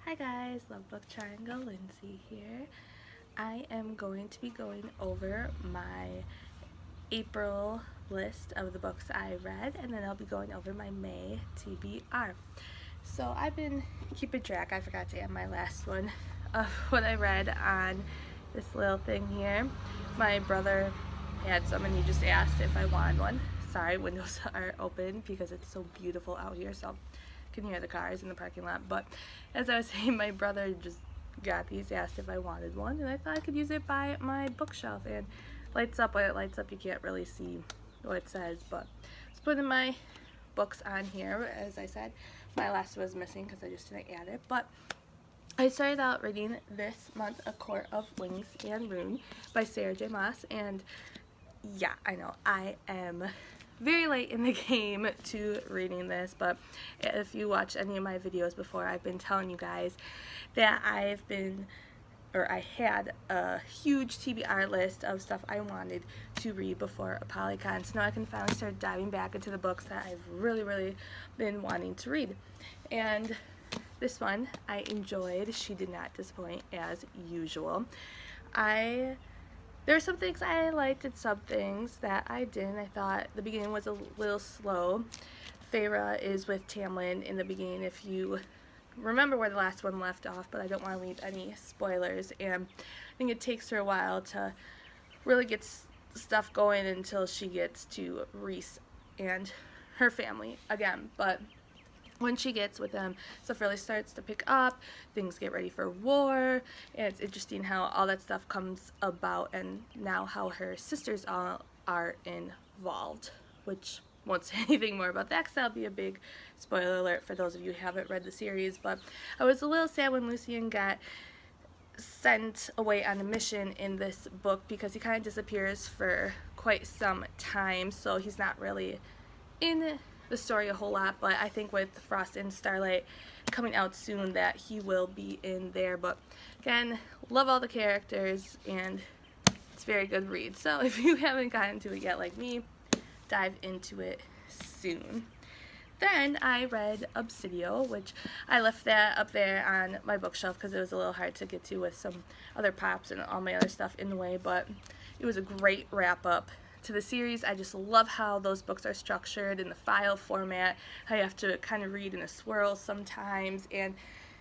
Hi guys, Love Book Triangle, Lindsay here. I am going to be going over my April list of the books I read, and then I'll be going over my May TBR. So I've been keeping track, I forgot to add my last one, of what I read on this little thing here. My brother had some and he just asked if I wanted one. Sorry, windows are open because it's so beautiful out here, so can hear the cars in the parking lot. But as I was saying, my brother just got these, asked if I wanted one, and I thought I could use it by my bookshelf. And lights up. When it lights up, you can't really see what it says, but just putting my books on here. As I said, my last was missing because I just didn't add it, but I started out reading this month A Court of Wings and Rune by Sarah J. Maas, and yeah, I know I am very late in the game to reading this, but if you watch any of my videos before, I've been telling you guys that I had a huge TBR list of stuff I wanted to read before ApollyCon, so now I can finally start diving back into the books that I've really been wanting to read. And this one I enjoyed. She did not disappoint as usual. There were some things I liked and some things that I didn't. I thought the beginning was a little slow. Feyre is with Tamlin in the beginning, if you remember where the last one left off, but I don't want to leave any spoilers. And I think it takes her a while to really get stuff going until she gets to Rhys and her family again. But when she gets with them, stuff really starts to pick up, things get ready for war, and it's interesting how all that stuff comes about, and now how her sisters all are involved, which won't say anything more about that because that'll be a big spoiler alert for those of you who haven't read the series. But I was a little sad when Lucian got sent away on a mission in this book because he kind of disappears for quite some time, so he's not really in the story a whole lot, but I think with Frost and Starlight coming out soon that he will be in there. But again, love all the characters and it's a very good read, so if you haven't gotten to it yet like me, dive into it soon. Then I read Obsidio, which I left that up there on my bookshelf because it was a little hard to get to with some other pops and all my other stuff in the way, but it was a great wrap up to the series. I just love how those books are structured in the file format, how you have to kind of read in a swirl sometimes, and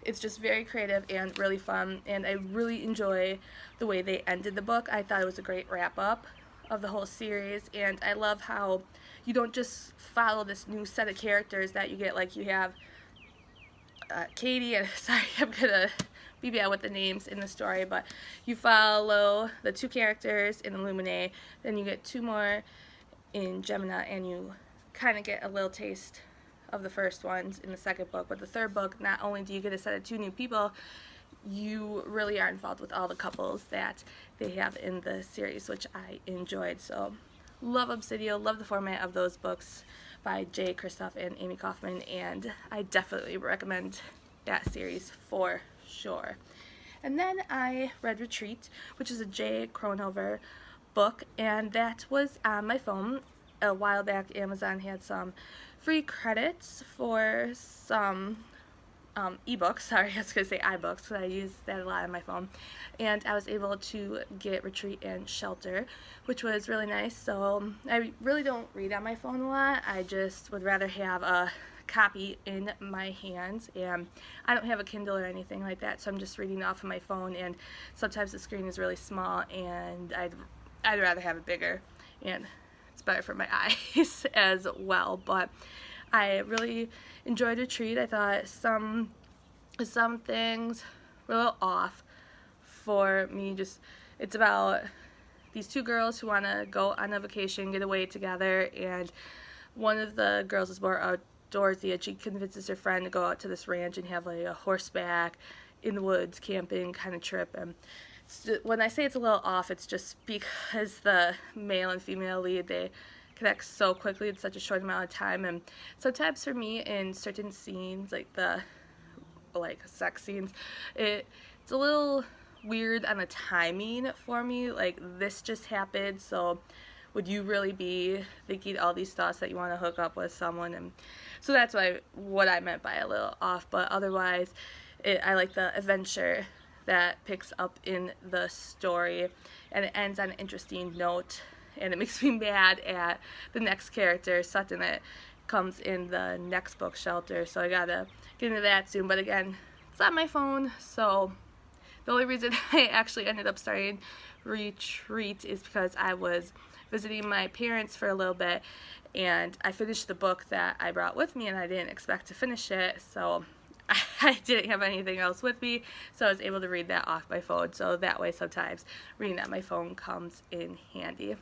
it's just very creative and really fun, and I really enjoy the way they ended the book. I thought it was a great wrap up of the whole series, and I love how you don't just follow this new set of characters that you get, like you have Katie, and sorry, I'm gonna be bad with the names in the story, but you follow the two characters in Illuminae, then you get two more in Gemina, and you kind of get a little taste of the first ones in the second book. But the third book, not only do you get a set of two new people, you really are involved with all the couples that they have in the series, which I enjoyed. So love Obsidio, love the format of those books by Jay Kristoff and Amy Kaufman, and I definitely recommend that series for sure. And then I read Retreat, which is a Jay Kronover book, and that was on my phone a while back. Amazon had some free credits for some ebooks. Sorry, I was going to say iBooks because I use that a lot on my phone, and I was able to get Retreat and Shelter, which was really nice. So I really don't read on my phone a lot. I just would rather have a copy in my hands, and I don't have a Kindle or anything like that, so I'm just reading off of my phone, and sometimes the screen is really small and I'd rather have it bigger, and it's better for my eyes as well. But I really enjoyed Retreat. I thought some things were a little off for me. Just, it's about these two girls who want to go on a vacation, get away together, and one of the girls is more outdoorsy, and she convinces her friend to go out to this ranch and have like a horseback in the woods camping kind of trip. And when I say it's a little off, it's just because the male and female lead, they connect so quickly in such a short amount of time, and sometimes for me in certain scenes, like the sex scenes, it's a little weird on the timing for me. Like, this just happened, so would you really be thinking all these thoughts that you want to hook up with someone? And so that's what I meant by a little off. But otherwise, I like the adventure that picks up in the story, and it ends on an interesting note, and it makes me mad at the next character, Sutton, that comes in the next book, Shelter. So I gotta get into that soon. But again, it's on my phone, so the only reason I actually ended up starting Retreat is because I was visiting my parents for a little bit, and I finished the book that I brought with me, and I didn't expect to finish it, so I didn't have anything else with me, so I was able to read that off my phone. So that way sometimes reading on my phone comes in handy.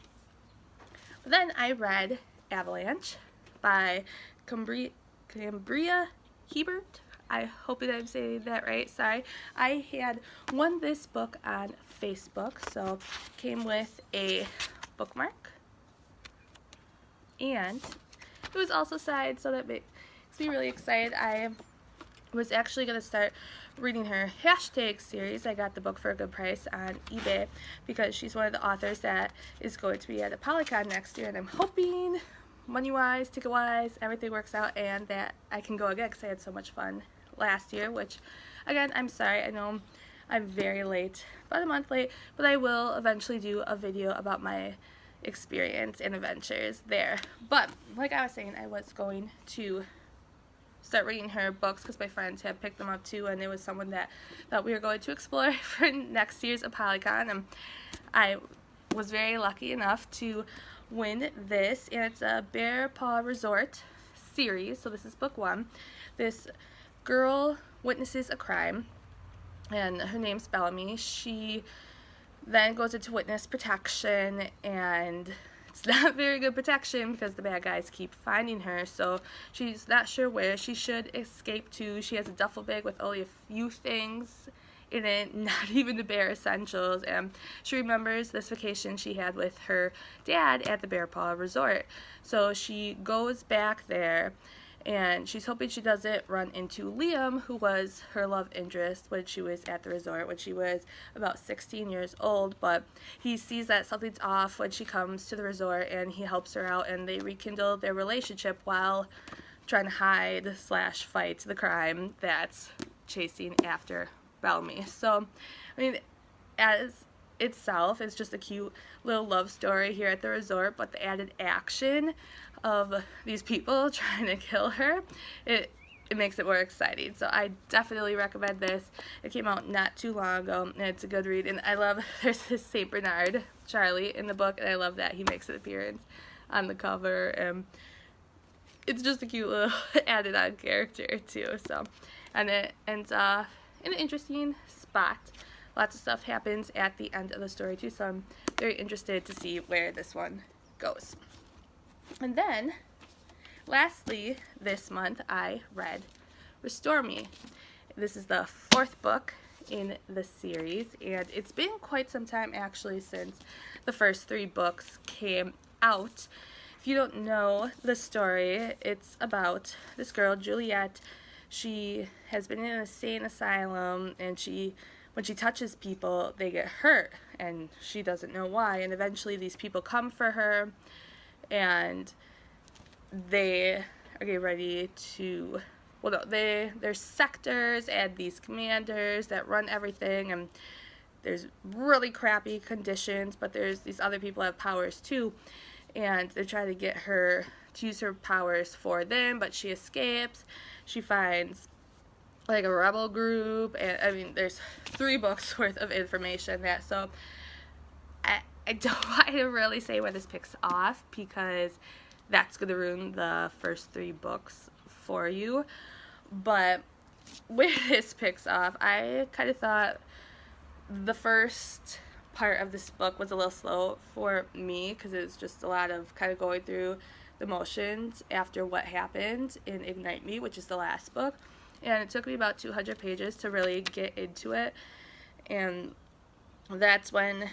But then I read Avalanche by Cambria Hebert. I hope that I'm saying that right. Sorry. I had won this book on Facebook, so came with a bookmark, and it was also signed, so that makes me really excited. I was actually going to start reading her hashtag series. I got the book for a good price on eBay because she's one of the authors that is going to be at ApolloCon next year, and I'm hoping money-wise, ticket-wise, everything works out and that I can go again because I had so much fun last year, which, again, I'm sorry, I know I'm very late, about a month late, but I will eventually do a video about my experience and adventures there. But, like I was saying, I was going to start reading her books because my friends had picked them up too, and it was someone that we were going to explore for next year's ApolloCon, and I was very lucky enough to win this, and it's a Bear Paw Resort series, so this is book 1. This girl witnesses a crime, and her name's Bellamy. She then goes into witness protection, and it's not very good protection because the bad guys keep finding her, so she's not sure where she should escape to. She has a duffel bag with only a few things in it, not even the bare essentials, and she remembers this vacation she had with her dad at the Bear Paw Resort. So she goes back there, and she's hoping she doesn't run into Liam, who was her love interest when she was at the resort when she was about 16 years old, but he sees that something's off when she comes to the resort, and he helps her out, and they rekindle their relationship while trying to hide / fight the crime that's chasing after Bellamy. So, I mean, as itself, it's just a cute little love story here at the resort, but the added action of these people trying to kill her, it makes it more exciting. So I definitely recommend this. It came out not too long ago, and it's a good read. And I love, there's this St. Bernard, Charlie, in the book, and I love that he makes an appearance on the cover. And it's just a cute little added on character too. So, and it ends in an interesting spot. Lots of stuff happens at the end of the story too, so I'm very interested to see where this one goes. And then, lastly, this month I read Restore Me. This is the 4th book in the series, and it's been quite some time actually since the first 3 books came out. If you don't know the story, it's about this girl, Juliet. She has been in an insane asylum, and when she touches people, they get hurt, and she doesn't know why, and eventually these people come for her, and they are getting ready to, well, no, there's sectors and these commanders that run everything, and there's really crappy conditions, but there's these other people that have powers too, and they're trying to get her to use her powers for them, but she escapes. She finds like a rebel group, and I mean, there's 3 books worth of information that, so I don't want to really say where this picks off because that's going to ruin the first 3 books for you, but where this picks off, I kind of thought the first part of this book was a little slow for me because it was just a lot of kind of going through the motions after what happened in Ignite Me, which is the last book, and it took me about 200 pages to really get into it, and that's when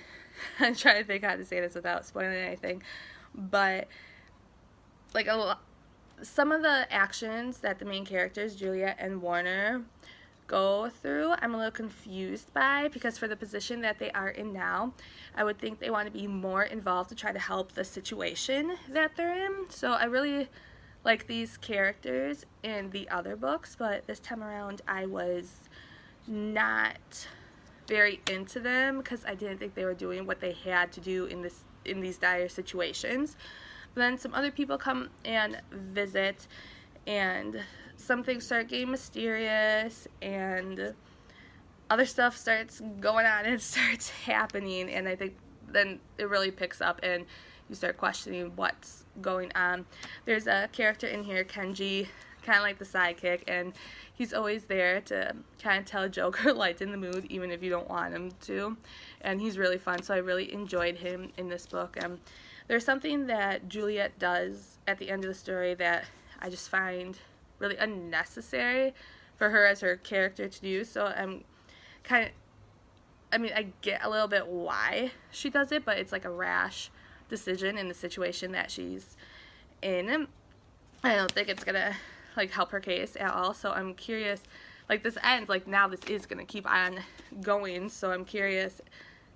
I'm trying to think how to say this without spoiling anything, but like some of the actions that the main characters, Juliet and Warner, go through, I'm a little confused by, because for the position that they are in now, I would think they want to be more involved to try to help the situation that they're in. So I really like these characters in the other books, but this time around I was not very into them because I didn't think they were doing what they had to do in these dire situations. But then some other people come and visit, and some things start getting mysterious, and other stuff starts going on and starts happening, and I think then it really picks up and you start questioning what's going on. There's a character in here, Kenji, kind of like the sidekick, and he's always there to kind of tell a joke or lighten the mood even if you don't want him to, and he's really fun, so I really enjoyed him in this book. There's something that Juliet does at the end of the story that I just find really unnecessary for her as her character to do, so I get a little bit why she does it, but it's like a rash decision in the situation that she's in. I don't think it's gonna like help her case at all, so I'm curious, like this ends, like now this is gonna keep on going, so I'm curious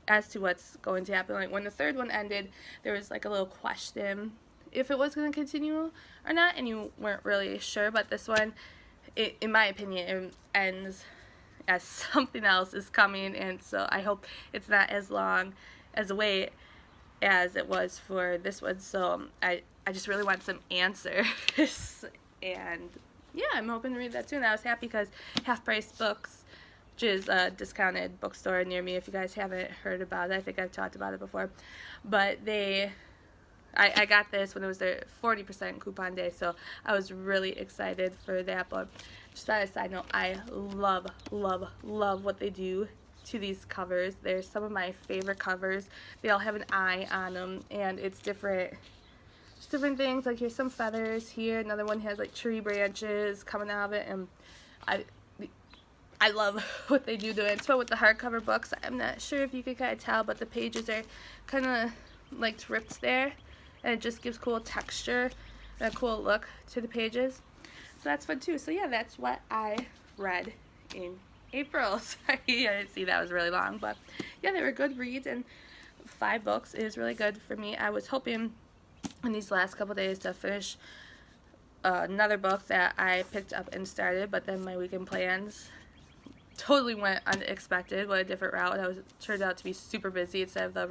as to what's going to happen. Like when the third one ended, there was like a little question if it was going to continue or not, and you weren't really sure, but this one, in my opinion, it ends as something else is coming, and so I hope it's not as long as a wait as it was for this one. So I just really want some answers and yeah, I'm hoping to read that soon. I was happy because Half Price Books, which is a discounted bookstore near me, if you guys haven't heard about it, I think I've talked about it before, but I got this when it was their 40% coupon day, so I was really excited for that. But just as a side note, I love, love, love what they do to these covers. They're some of my favorite covers. They all have an eye on them, and it's different things. Like here's some feathers here, another one has like tree branches coming out of it, and I love what they do to it. So with the hardcover books, I'm not sure if you can kind of tell, but the pages are kind of like ripped there, and it just gives cool texture and a cool look to the pages. So that's fun too. So yeah, that's what I read in April. Sorry, I didn't see that was really long, but yeah, they were good reads, and 5 books is really good for me. I was hoping in these last couple days to finish another book that I picked up and started, but then my weekend plans totally went unexpected, went a different route. I turned out to be super busy instead of the